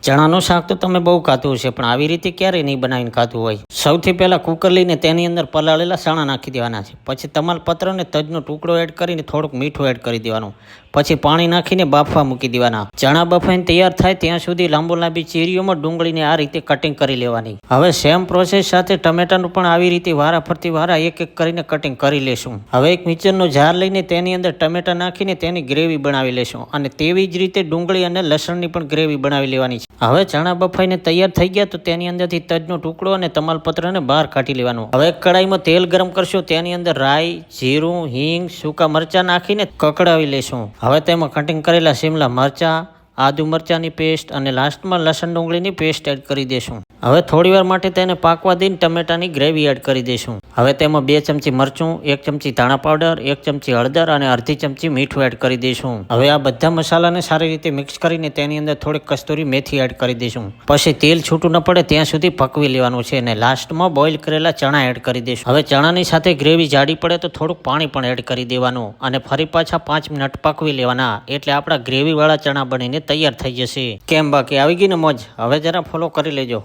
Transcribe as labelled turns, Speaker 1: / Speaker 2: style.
Speaker 1: ચણાનું શાક તો તમે બહુ ખાધું છે, પણ આવી રીતે ક્યારેય નહીં બનાવીને ખાધું હોય. સૌથી પહેલાં કુકર લઈને તેની અંદર પલાળેલા ચણા નાખી દેવાના છે. પછી તમાલપત્ર અને તજનો ટુકડો એડ કરીને થોડુંક મીઠું એડ કરી દેવાનું. પછી પાણી નાખીને બાફવા મૂકી દેવાના. ચણા બફાઈને તૈયાર થાય ત્યાં સુધી લાંબી ચીરીઓમાં ડુંગળીને આ રીતે કટિંગ કરી લેવાની. હવે સેમ પ્રોસેસ સાથે ટમેટાનું પણ આવી રીતે વારા એક એક કરીને કટિંગ કરી લેશું. હવે એક મિક્સરનો જાર લઈને તેની અંદર ટમેટા નાખીને તેની ગ્રેવી બનાવી લેશું, અને તેવી જ રીતે ડુંગળી અને લસણની પણ ગ્રેવી બનાવી લેવાની છે. હવે ચણા બફાઈને તૈયાર થઈ ગયા તો તેની અંદરથી તજનો ટુકડો અને તમાલપત્રને બહાર કાઢી લેવાનું. હવે કડાઈમાં તેલ ગરમ કરશું, તેની અંદર રાઈ, જીરું, હિંગ, સૂકા મરચાં નાખીને કકડાવી લેશું. હવે તેમાં કટિંગ કરેલા શિમલા મરચાં, આદુ મરચાંની પેસ્ટ અને લાસ્ટમાં લસણ ડુંગળીની પેસ્ટ એડ કરી દેશું. હવે થોડીવાર માટે તેને પાકવા દઈને ટમેટાની ગ્રેવી એડ કરી દેશું. હવે તેમાં 2 ચમચી મરચું, 1 ચમચી ધાણા પાવડર, 1 ચમચી હળદર અને અડધી ચમચી મીઠું એડ કરી દઈશું. હવે આ બધા મસાલાને સારી રીતે મિક્સ કરીને તેની અંદર થોડીક કસ્તુરી મેથી એડ કરી દઈશું. પછી તેલ છૂટું ન પડે ત્યાં સુધી પકવી લેવાનું છે અને લાસ્ટમાં બોઇલ કરેલા ચણા એડ કરી દઈશું. હવે ચણાની સાથે ગ્રેવી જાડી પડે તો થોડુંક પાણી પણ એડ કરી દેવાનું અને ફરી પાછા 5 મિનિટ પકવી લેવાના, એટલે આપણા ગ્રેવીવાળા ચણા બનીને તૈયાર થઈ જશે. કેમ બાકી આવી ગઈ ને મોજ? હવે જરા ફોલો કરી લેજો.